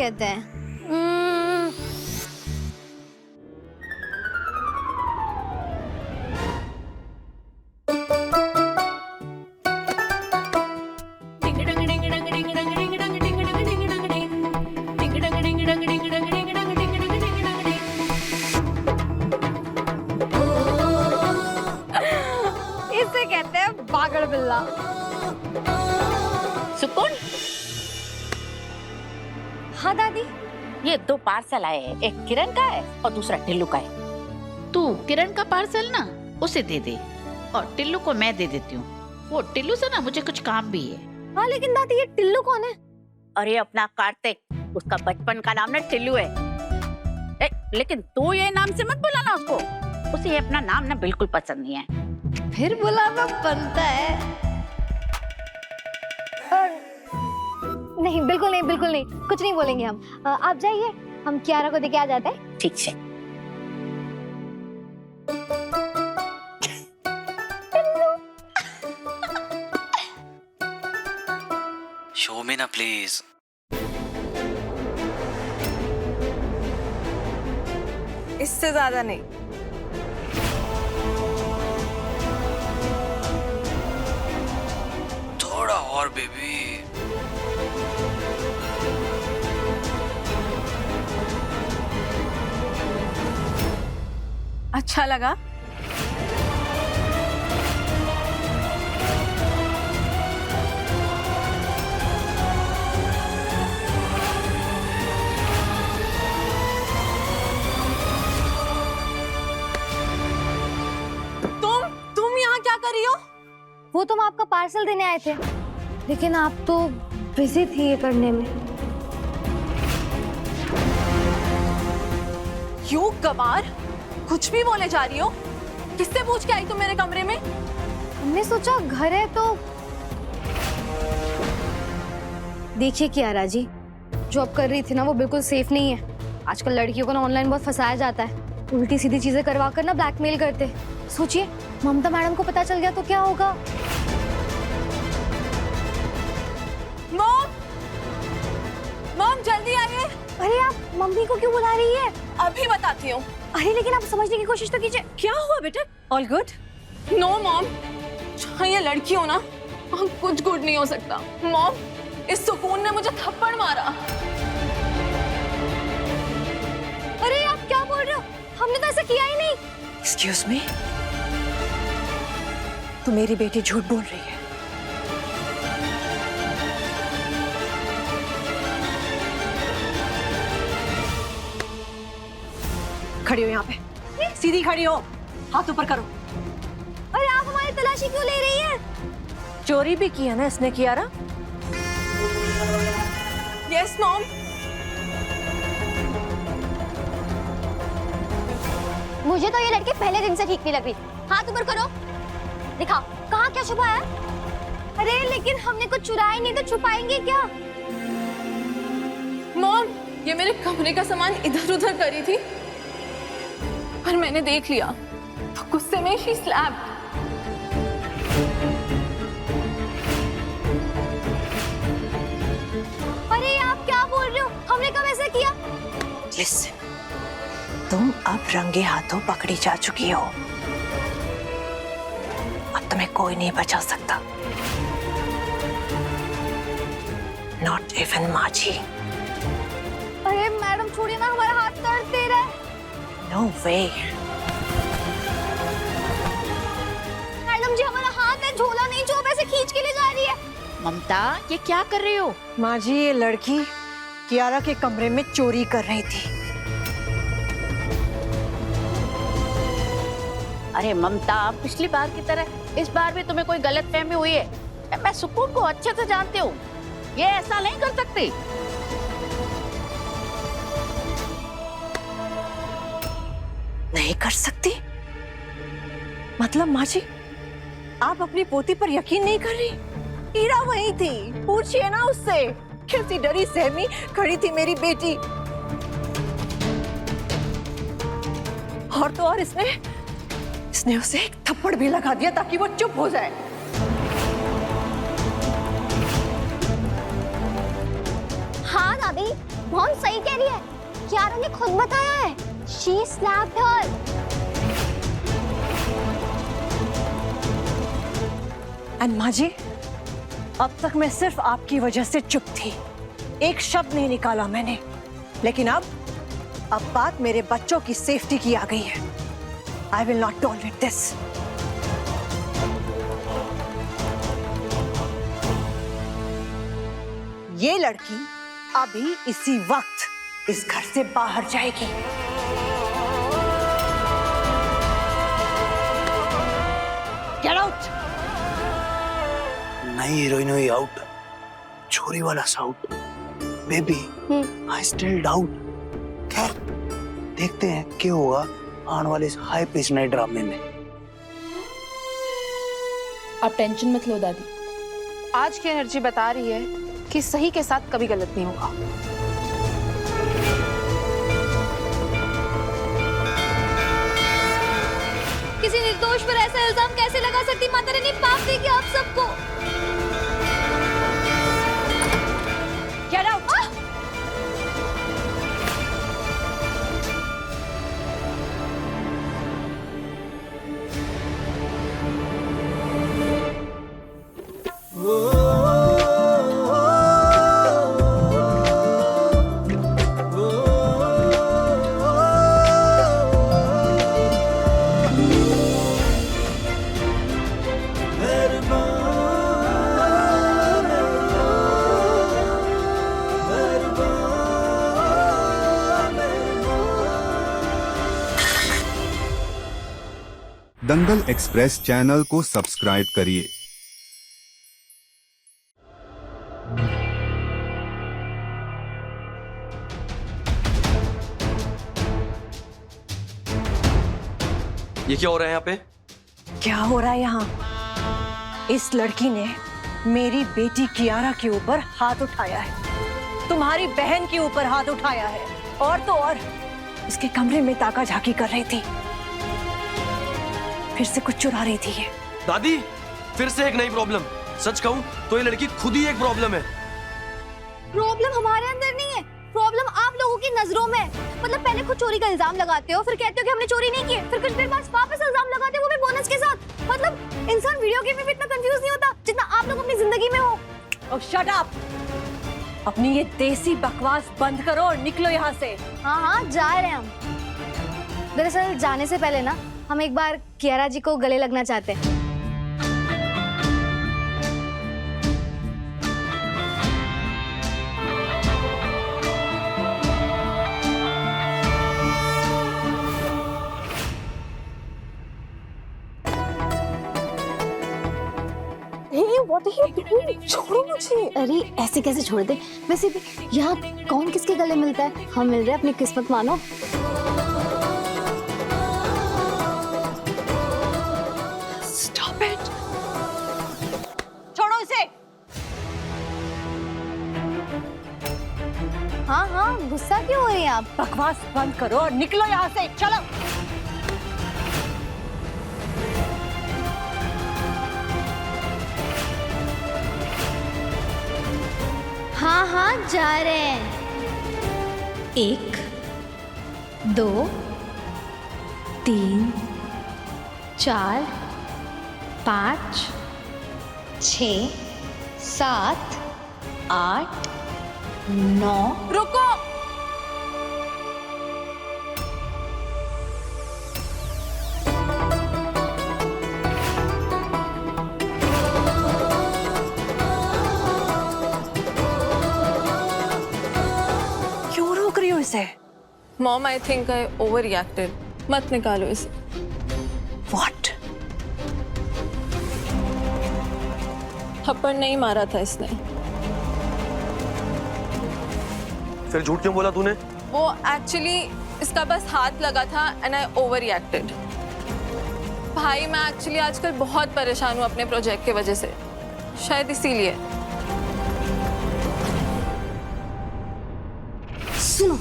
कहते हैं। इसे कहते हैं बागड़ बिल्ला। सुकून, हाँ दादी। ये 2 पार्सल आए हैं, एक किरण का है और दूसरा टिल्लू का है। तू किरण का पार्सल ना उसे दे दे और टिल्लू को मैं दे देती हूँ। वो टिल्लू से ना मुझे कुछ काम भी है। हाँ लेकिन दादी ये टिल्लू कौन है? अरे अपना कार्तिक, उसका बचपन का नाम ना टिल्लू है। लेकिन तू ये नाम से मत बुलाना उसको, उसे ये अपना नाम ना बिल्कुल पसंद नहीं है। फिर बुलाना बनता है। नहीं बिल्कुल नहीं, बिल्कुल नहीं, कुछ नहीं बोलेंगे हम। आप जाइए, हम कियारा को देके आ जाते हैं। ठीक है। शो में ना प्लीज। इससे ज्यादा नहीं। थोड़ा और बेबी। अच्छा लगा? तुम यहाँ क्या कर रही हो? वो तुम आपका पार्सल देने आए थे, लेकिन आप तो बिजी थी ये करने में। क्यों गवार, कुछ भी बोले जा रही हो? किससे पूछ के आई तुम मेरे कमरे में? हमने सोचा घर है तो। देखिए कियारा जी, जो आप कर रही थी ना वो बिल्कुल सेफ नहीं है। आजकल लड़कियों को ना ऑनलाइन बहुत फंसाया जाता है, उल्टी सीधी चीजें करवा कर ना ब्लैकमेल करते। सोचिए ममता मैडम को पता चल गया तो क्या होगा? मॉम, मॉम जल्दी आइए। अरे आप मम्मी को क्यों बुला रही है? अभी बताती हूँ। अरे लेकिन आप समझने की कोशिश तो कीजिए। क्या हुआ बेटा? All good? नो मॉम, जहाँ ये लड़की हो ना, वहाँ कुछ गुड नहीं हो सकता। मॉम, इस सुकून ने मुझे थप्पड़ मारा। अरे आप क्या बोल रहे हो? हमने तो ऐसा किया ही नहीं। एक्सक्यूज मी, तो मेरी बेटी झूठ बोल रही है। खड़ी हो यहाँ पे, सीधी खड़ी हो, हाथ ऊपर करो। अरे आप हमारी तलाशी क्यों ले रही है? चोरी भी किया ना इसने, कियारा? Yes mom. मुझे तो ये लड़की पहले दिन से ठीक नहीं लग रही। हाथ ऊपर करो, दिखाओ कहाँ क्या छुपा है? अरे लेकिन हमने कुछ चुराया नहीं तो छुपाएंगे क्या? मॉम, ये मेरे कमरे का सामान इधर उधर करी थी, पर मैंने देख लिया तो गुस्से में शी स्लैप्ड। अरे आप क्या बोल रहे हो? हमने कब ऐसा किया? लिसन, तुम अब रंगे हाथों पकड़ी जा चुकी हो। अब तुम्हें कोई नहीं बचा सकता, नॉट इवन माझी। अरे मैडम छोड़िए ना, हमारा हाथ दर्द दे रहा है। नो वे। मैडम जी हमारा हाथ है, झोला नहीं जो ऐसे खींच के ले जा रही है। ममता, ये क्या कर रही हो? माँ जी, ये लड़की कियारा के कमरे में चोरी कर रही थी। अरे ममता, पिछली बार की तरह इस बार भी तुम्हें कोई गलतफहमी हुई है। मैं सुकून को अच्छे से जानती हूँ, ये ऐसा नहीं कर सकती। नहीं कर सकती? मतलब माँ जी, आप अपनी पोती पर यकीन नहीं कर रही? हीरा वही थी, पूछिए ना उससे। कैसी डरी सहमी खड़ी थी मेरी बेटी। और तो और इसने उसे एक थप्पड़ भी लगा दिया ताकि वो चुप हो जाए। हाँ दादी, मॉम सही कह रही है, कियारा ने खुद बताया है, she slapped her. एंड माँ जी, अब तक मैं सिर्फ आपकी वजह से चुप थी, एक शब्द नहीं निकाला मैंने, लेकिन अब बात मेरे बच्चों की सेफ्टी की आ गई है। I will not tolerate this. ये लड़की अभी इसी वक्त इस घर से बाहर जाएगी। Get out. नई हीरोइन हुई आउट, छोरी वाला साउट। Baby I still doubt. खैर देखते हैं क्या होगा आने वाले इस हाई पिच नए ड्रामे में। आप टेंशन मत लो दादी, आज की एनर्जी बता रही है कि सही के साथ कभी गलत नहीं होगा। किसी निर्दोष पर ऐसा इल्जाम कैसे लगा सकती माता रानी, पाप देगी आप सबको। Get out. Dangal express channel को सब्सक्राइब करिए। ये क्या हो रहा है यहाँ पे? क्या हो रहा है यहाँ? इस लड़की ने मेरी बेटी कियारा के ऊपर हाथ उठाया है, तुम्हारी बहन के ऊपर हाथ उठाया है, और तो और इसके कमरे में ताका झाकी कर रही थी, फिर से कुछ चुरा रही थी ये। दादी, फिर से एक नई प्रॉब्लम। सच कहूँ तो ये लड़की खुद ही एक प्रॉब्लम है। प्रॉब्लम हमारे अंदर नहीं है, प्रॉब्लम आप लोगों की नजरों में है। मतलब पहले खुद चोरी का इल्जाम लगाते हो, फिर कहते हो कि हमने चोरी नहीं की, फिर कुछ देर बाद वापस इल्जाम लगाते हो, वो भी बोनस के साथ। मतलब इंसान वीडियो गेम में भी इतना कंफ्यूज नहीं होता जितना आप लोग अपनी जिंदगी में हो। और शट अप, अपनी ये देसी बकवास बंद करो और निकलो यहाँ से। हाँ हाँ जा रहे हैं हम। दरअसल जाने से पहले ना हम एक बार कियारा जी को गले लगना चाहते हैं। छोड़ो मुझे। अरे ऐसे कैसे छोड़ दे? वैसे भी यहाँ कौन किसके गले मिलता है, हम मिल रहे हैं, अपनी किस्मत मानो। Stop it! छोड़ो इसे। हाँ हाँ गुस्सा क्यों हो रही हैं आप? बकवास बंद करो और निकलो यहाँ से, चलो। हाँ हाँ जा रहे हैं। 1 2 3 4 5 6 7 8 9। रुको। क्यों रोक रही हो इसे? Mom I think I over reacted. मत निकालो इसे। What? थप्पड़ नहीं मारा था इसने। फिर झूठ क्यों बोला तूने? वो एक्चुअली इसका बस हाथ लगा था एंड आई ओवर रिएक्टेड। भाई मैं एक्चुअली आजकल बहुत परेशान हूँ अपने प्रोजेक्ट की वजह से, शायद इसीलिए। सुनो,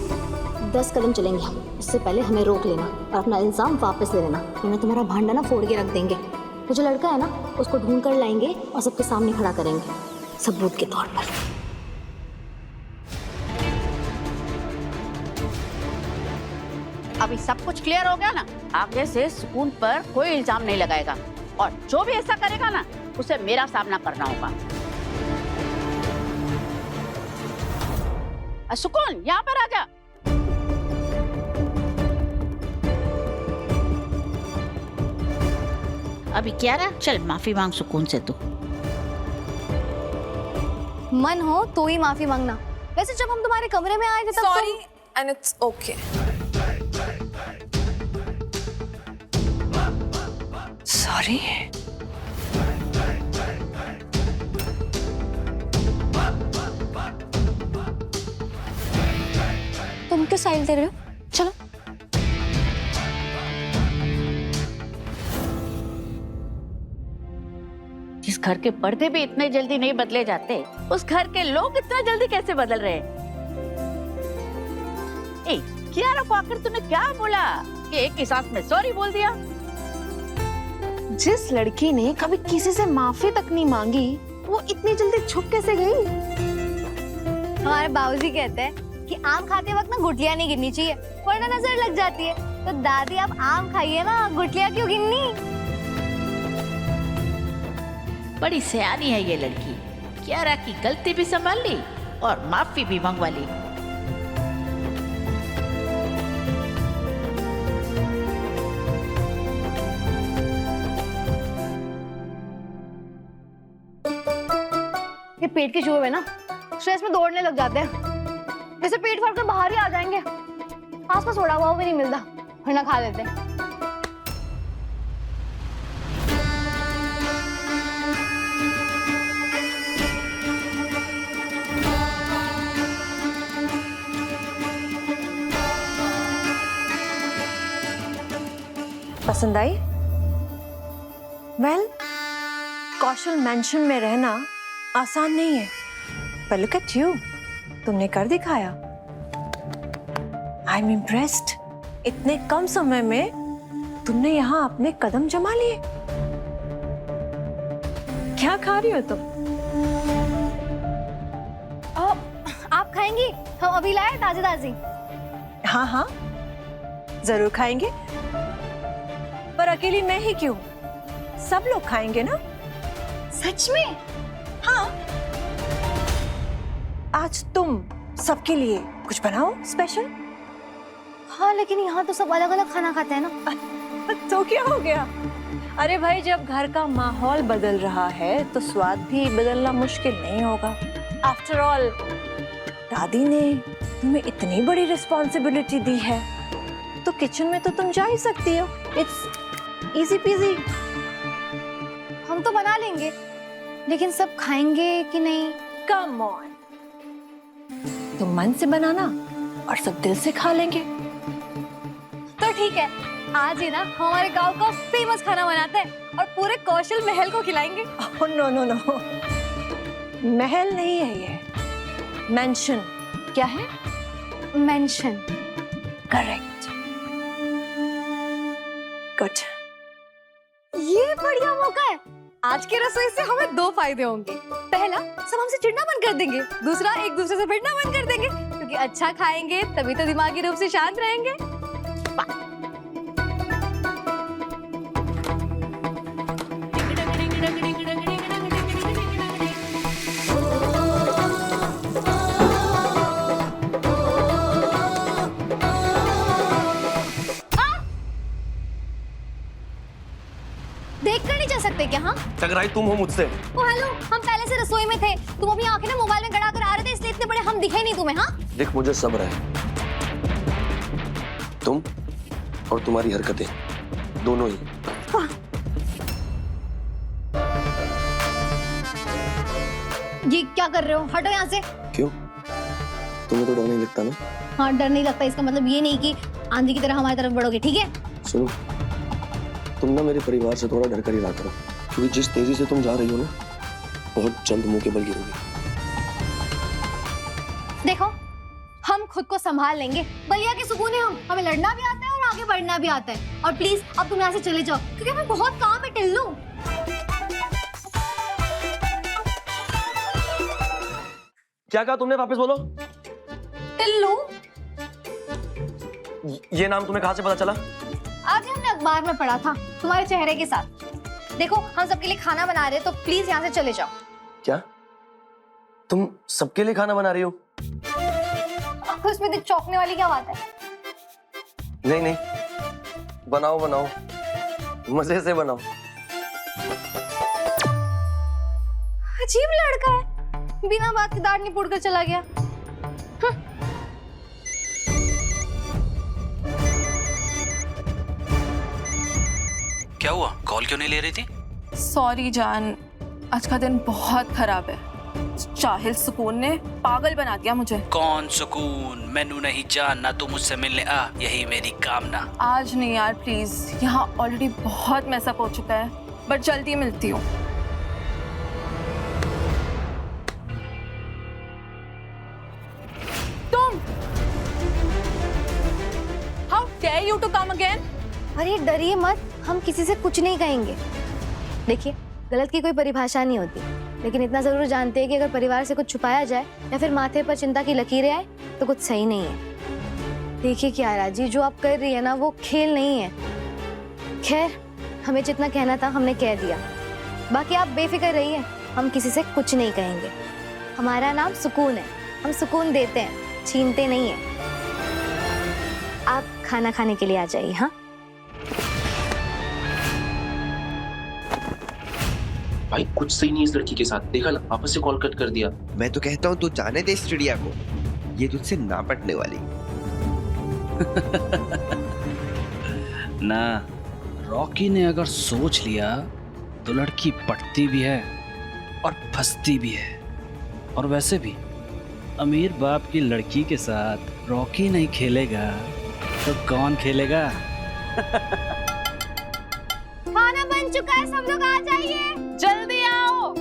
10 कदम चलेंगे हम, उससे पहले हमें रोक लेना और अपना इल्जाम वापस ले लेना, वरना तुम्हारा भांडा ना फोड़ के रख देंगे। वो जो लड़का है ना, उसको ढूंढ कर लाएंगे और सबके सामने खड़ा करेंगे सबूत के तौर पर। अभी सब कुछ क्लियर हो गया ना, आगे से सुकून पर कोई इल्जाम नहीं लगाएगा और जो भी ऐसा करेगा ना उसे मेरा सामना करना होगा। सुकून यहाँ पर आजा। अभी क्या रहा, चल माफी मांग सुकून से तू। मन हो तो ही माफी मांगना। वैसे जब हम तुम्हारे कमरे में आए थे तब sorry and it's okay. Sorry. तुम क्यों साइड दे रहे हो? चलो। जिस घर के पर्दे भी इतने जल्दी नहीं बदले जाते, उस घर के लोग इतना जल्दी कैसे बदल रहे हैं? कियारा को आखिर तूने क्या बोला कि एक ही सांस में सॉरी बोल दिया? जिस लड़की ने कभी किसी से माफी तक नहीं मांगी, वो इतनी जल्दी छुप कैसे गई? हमारे बाबूजी कहते हैं कि आम खाते वक्त ना गुठलियां नहीं गिननी चाहिए वरना नजर लग जाती है। तो दादी आप आम खाइए ना, गुठलियां क्यों गिननी? बड़ी सयानी है ये लड़की। कियारा की गलती भी संभाल ली और माफी भी मंगवा ली। ये पेट के चूहे ना स्ट्रेस में दौड़ने लग जाते हैं, जैसे पेट फाड़ कर बाहर ही आ जाएंगे। आसपास उड़ा हुआ भी नहीं मिलता, वरना खा लेते हैं। पसंद आई? वेल, कौशल मेंशन में रहना आसान नहीं है, पर लुक एट यू, तुमने कर दिखाया। I am impressed. इतने कम समय में तुमने यहाँ अपने कदम जमा लिए। क्या खा रही हो तुम? आप खाएंगी? हम अभी लाए ताजी ताजी। हाँ हाँ, जरूर खाएंगे, पर अकेली मैं ही क्यों? सब लोग खाएंगे ना? सच में? हाँ। आज तुम सबके लिए कुछ बनाओ स्पेशल। हाँ, लेकिन यहाँ तो सब अलग अलग खाना खाते हैं ना। तो क्या हो गया? अरे भाई, जब घर का माहौल बदल रहा है तो स्वाद भी बदलना मुश्किल नहीं होगा। आफ्टर ऑल, दादी ने तुम्हें इतनी बड़ी रिस्पॉन्सिबिलिटी दी है, तो किचन में तो तुम जा ही सकती हो। It's easy PG. हम तो बना लेंगे, लेकिन सब खाएंगे कि नहीं? कम ऑन, तुम मन से बनाना और सब दिल से खा लेंगे। तो ठीक है, आज ही ना हमारे गांव का फेमस खाना बनाते हैं और पूरे कौशल महल को खिलाएंगे। नो नो नो, महल नहीं है ये, मेंशन। क्या है? मेंशन। करेक्ट। गुड। ये बढ़िया मौका है। आज के रसोई से हमें दो फायदे होंगे। पहला, सब हमसे चिढ़ना बंद कर देंगे। दूसरा, एक दूसरे से भिड़ना बंद कर देंगे, क्योंकि अच्छा खाएंगे तभी तो दिमागी रूप से शांत रहेंगे। देख कर नहीं जा सकते क्या? हाँ, टकराई तुम हो मुझसे। ओ हेलो, हम पहले से रसोई में थे। तुम अपनी आंखें ना मोबाइल में गड़ा कर आ रहे थे, इसलिए इतने बड़े हम दिखे नहीं तुम्हें। हाँ, देख, मुझे सब्र है। तुम और तुम्हारी हरकतें दोनों ही। ये क्या कर रहे हो? हटो यहाँ से। क्यों? तुम्हें तो डर नहीं लगता ना? हाँ, डर नहीं लगता, इसका मतलब ये नहीं कि आंधी की तरह हमारी तरफ बढ़ोगे, ठीक है? सुनो, तुम ना मेरे परिवार से थोड़ा डर कर ही रहा करो, क्योंकि जिस तेजी से तुम जा रही हो ना, बहुत जल्द मुंह के बल गिरोगी। देखो, हम खुद को संभाल लेंगे। बलिया के सुकून है हम। हमें लड़ना भी आता है और आगे बढ़ना भी आता है। और प्लीज अब तुम यहाँ से चले जाओ, क्योंकि हमें बहुत काम है। टिल्लू, क्या कहा तुमने? वापस बोलो। टिल्लू, ये नाम तुम्हें कहाँ से पता चला? आज हमने अखबार में पढ़ा था तुम्हारे चेहरे के साथ। देखो हम सबके लिए खाना बना रहे हैं तो प्लीज यहाँ से चले जाओ। क्या तुम सबके लिए खाना बना रही हो? तो इसमें इतनी चौंकने वाली क्या बात है? नहीं नहीं, बनाओ बनाओ, मजे से बनाओ। अजीब लड़का है, बिना बात के दाढ़ निपोड़ कर चला गया। क्या हुआ? कॉल क्यों नहीं ले रही थी? सॉरी जान, आज का दिन बहुत खराब है। चाहिल सुकून ने पागल बना दिया मुझे। कौन सुकून? मैनू नहीं जानना, तू मुझसे मिलने आ, यही मेरी कामना। आज नहीं यार प्लीज, यहाँ ऑलरेडी बहुत मैसअप हो चुका है, बट जल्दी मिलती हूँ। तुम how dare you to come again? अरे डरिए मत, हम किसी से कुछ नहीं कहेंगे। देखिए गलत की कोई परिभाषा नहीं होती, लेकिन इतना जरूर जानते हैं कि अगर परिवार से कुछ छुपाया जाए या फिर माथे पर चिंता की लकीरें आए तो कुछ सही नहीं है। देखिए कियारा जी, जो आप कर रही है ना वो खेल नहीं है। खैर हमें जितना कहना था हमने कह दिया, बाकी आप बेफिक्र रहिए, हम किसी से कुछ नहीं कहेंगे। हमारा नाम सुकून है, हम सुकून देते हैं, छीनते नहीं है। आप खाना खाने के लिए आ जाइए। हाँ भाई कुछ सही नहीं इस लड़की के साथ, देखा ना वापस से कॉल कट कर दिया। मैं तो कहता हूँ तू जाने दे इस चिड़िया को, ये तुझसे ना पटने वाली। ना, रॉकी ने अगर सोच लिया तो लड़की पटती भी है और फंसती भी है। और वैसे भी अमीर बाप की लड़की के साथ रॉकी नहीं खेलेगा तो कौन खेलेगा? खाना बन चुका है, सब लोग आ जाइए, जल्दी आओ।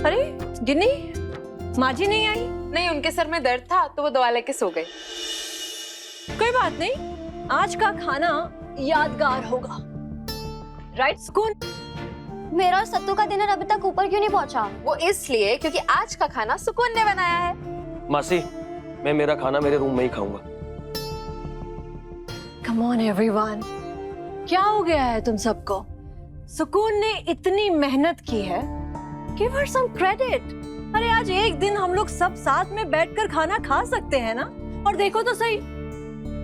अरे गिन्नी, माँ जी नहीं आई? नहीं, उनके सर में दर्द था तो वो दवा लेके सो गए। कोई बात नहीं, आज का खाना यादगार होगा, राइट सुकून? मेरा और सत्तू का डिनर अभी तक ऊपर क्यों नहीं पहुंचा? वो इसलिए क्योंकि आज का खाना सुकून ने बनाया है। मासी, मैं मेरा खाना मेरे रूम में ही खाऊंगा। कम ऑन एवरीवन, क्या हो गया है तुम सबको? सुकून ने इतनी मेहनत की है, गिव हर सम क्रेडिट। अरे आज एक दिन हम लोग सब साथ में बैठकर खाना खा सकते हैं ना? और देखो तो सही,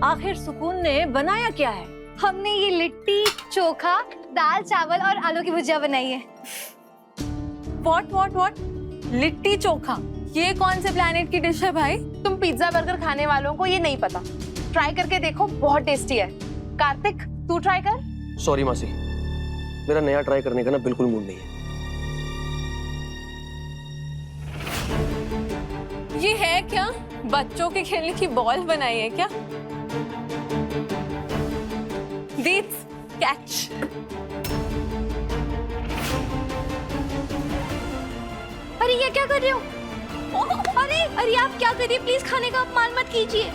आखिर सुकून ने बनाया क्या है? हमने ये लिट्टी चोखा, दाल चावल और आलू की भुजिया बनाई है। व्हाट? लिट्टी चोखा? ये कौन से प्लेनेट की डिश है भाई? तुम पिज्जा बर्गर खाने वालों को ये नहीं पता, ट्राई करके देखो, बहुत टेस्टी है। कार्तिक तू ट्राई कर। सॉरी मासी, मेरा नया ट्राई करने का ना बिल्कुल मूड नहीं है। ये है क्या? बच्चों के खेलने की बॉल बनाई है क्या? Beats, catch. अरे ये क्या कर रहे हो? अरे आप क्या कर रही है? प्लीज खाने का अपमान मत कीजिए।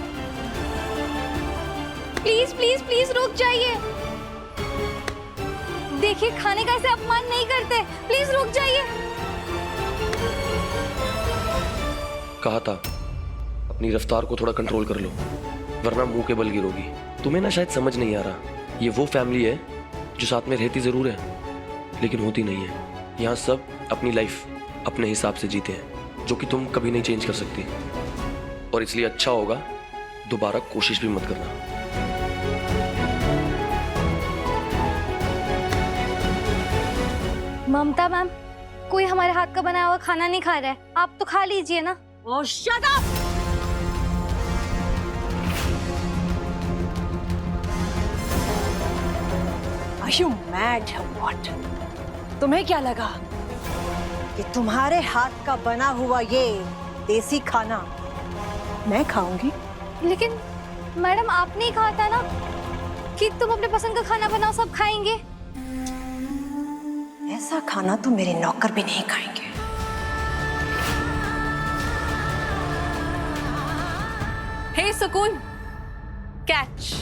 प्लीज रुक जाइए। देखिए खाने का ऐसे अपमान नहीं करते, प्लीज रुक जाइए। कहा था अपनी रफ्तार को थोड़ा कंट्रोल कर लो, वरना मुंह के बल गिरोगी। तुम्हें ना शायद समझ नहीं आ रहा, ये वो फैमिली है जो साथ में रहती जरूर है लेकिन होती नहीं है। यहाँ सब अपनी लाइफ अपने हिसाब से जीते हैं, जो कि तुम कभी नहीं चेंज कर सकती। और इसलिए अच्छा होगा दोबारा कोशिश भी मत करना। ममता मैम, कोई हमारे हाथ का बनाया हुआ खाना नहीं खा रहा है, आप तो खा लीजिए ना। Oh, shut up! Are you mad or what? तुम्हें क्या लगा कि तुम्हारे हाथ का बना हुआ ये देसी खाना मैं खाऊंगी? लेकिन मैडम आपने ही कहा था ना कि तुम अपने पसंद का खाना बनाओ, सब खाएंगे। ऐसा खाना तो मेरे नौकर भी नहीं खाएंगे। हे सुकून, कैच।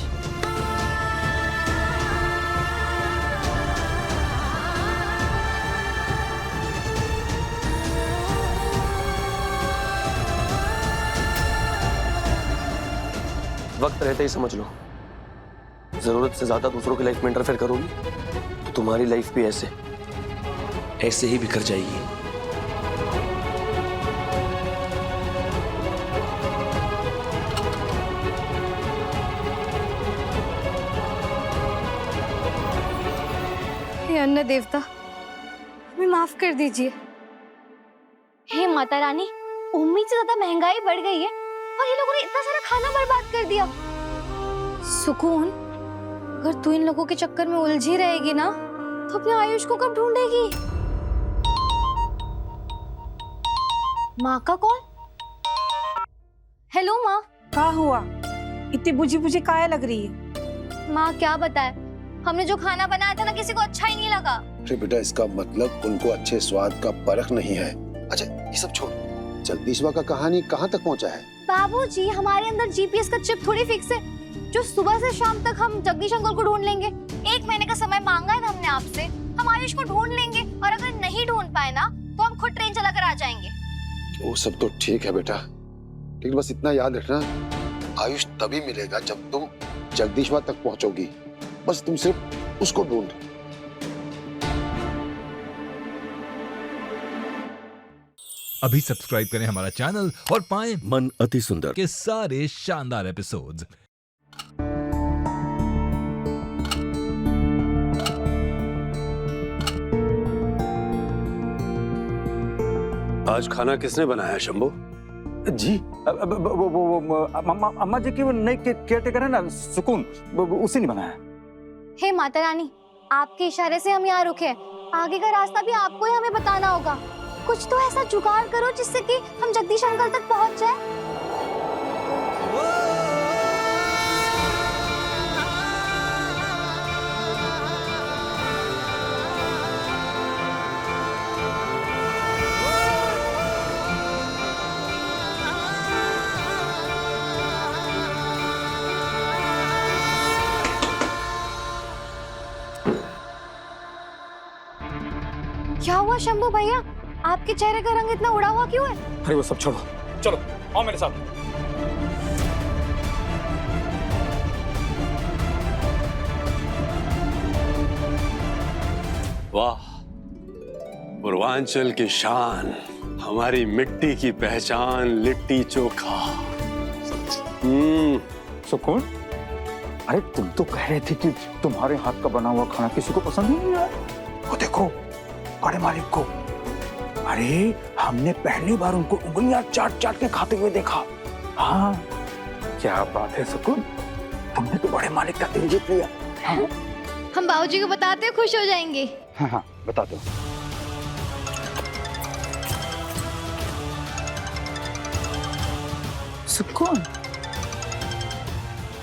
वक्त रहते ही समझ लो, जरूरत से ज्यादा दूसरों की लाइफ में इंटरफेयर करोगी तो तुम्हारी लाइफ भी ऐसे ही बिखर जाएगी। हे अन्न देवता, हमें माफ कर दीजिए। हे माता रानी, उम्मीद से ज्यादा महंगाई बढ़ गई है और ये लोगों ने इतना सारा खाना बर्बाद कर दिया। सुकून, अगर तू इन लोगों के चक्कर में उलझी रहेगी ना तो अपने आयुष को कब ढूंढेगी? माँ का कॉल। हेलो माँ। क्या हुआ? इतनी बुझी बुझी काहे लग रही है? माँ क्या बताए, हमने जो खाना बनाया था ना किसी को अच्छा ही नहीं लगा। अरे बेटा, इसका मतलब उनको अच्छे स्वाद का परख नहीं है। अच्छा ये सब छोड़, जगदीशवा का कहानी कहाँ तक पहुँचा है? बाबूजी, हमारे अंदर जीपीएस का चिप थोड़ी फिक्स है जो सुबह से शाम तक हम जगदीश अंकल को ढूंढ लेंगे। 1 महीने का समय मांगा है ना हमने आपसे, हम आयुष को ढूंढ लेंगे और अगर नहीं ढूंढ पाए ना तो हम खुद ट्रेन चला कर आ जाएंगे। वो सब तो ठीक है बेटा, लेकिन बस इतना याद रखना, आयुष तभी मिलेगा जब तुम जगदीशवा तक पहुंचोगी। बस तुम सिर्फ उसको ढूंढ। अभी सब्सक्राइब करें हमारा चैनल और पाएं मन अति सुंदर के सारे शानदार एपिसोड्स। आज खाना किसने बनाया शंभू? जी वो अम्मा जी की वो नई केयरटेकर है ना, सुकून, उसी ने बनाया। हे माता रानी, आपके इशारे से हम यहाँ रुके, आगे का रास्ता भी आपको ही हमें बताना होगा। कुछ तो ऐसा जुगाड़ करो जिससे कि हम जगदीश अंकल तक पहुंच जाए। क्या हुआ शंभू भैया, आपके चेहरे का रंग इतना उड़ा हुआ क्यों है? अरे वो सब छोड़ो, चलो आओ मेरे साथ। वाह, पूर्वांचल की शान, हमारी मिट्टी की पहचान, लिट्टी चोखा। सुकून, अरे तुम तो कह रहे थे कि तुम्हारे हाथ का बना हुआ खाना किसी को पसंद ही नहीं आया। वो देखो बड़े मालिक को, अरे हमने पहली बार उनको उंगलियां चाट चाट के खाते हुए देखा। हाँ क्या बात है सुकून, तुमने तो बड़े मालिक का दिल जीत लिया। हाँ? हम बाबूजी को बताते खुश हो जाएंगे। हाँ हाँ बता दो। सुकून,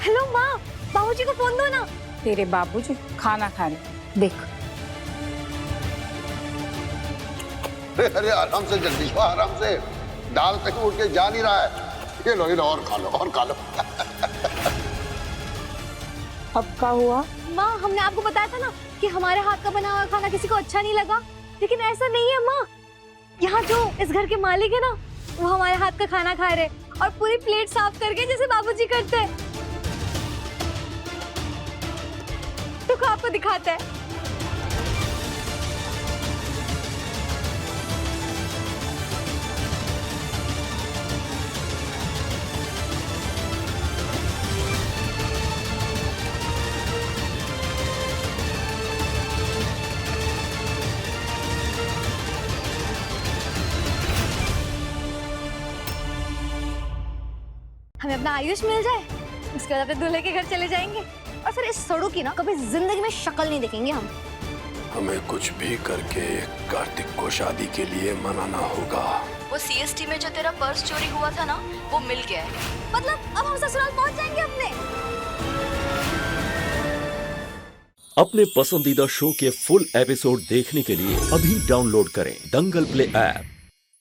हेलो माँ, बाबूजी को फोन दो ना। तेरे बाबूजी खाना खा रहे, देख। अरे आराम से जगदीशवा, आराम से, दाल कहीं उठ के जा नहीं रहा है। ये लो और खा लो, और खा लो। अब क्या हुआ? माँ, हमने आपको बताया था ना कि हमारे हाथ का बना हुआ खाना किसी को अच्छा नहीं लगा, लेकिन ऐसा नहीं है माँ। यहाँ जो इस घर के मालिक है ना, वो हमारे हाथ का खाना खा रहे और पूरी प्लेट साफ करके जैसे बाबूजी करते हैं। तो आपको दिखाते हैं। हमें अपना आयुष मिल जाए, उसके बाद अपने दूल्हे के घर चले जाएंगे और फिर इस सड़ू की ना कभी जिंदगी में शक्ल नहीं देखेंगे हम। हमें कुछ भी करके कार्तिक को शादी के लिए मनाना होगा। वो सीएसटी में जो तेरा पर्स चोरी हुआ था ना, वो मिल गया है। मतलब अब हम ससुराल पहुंच जाएंगे अपने। अपने पसंदीदा शो के फुल एपिसोड देखने के लिए अभी डाउनलोड करें दंगल प्ले ऐप।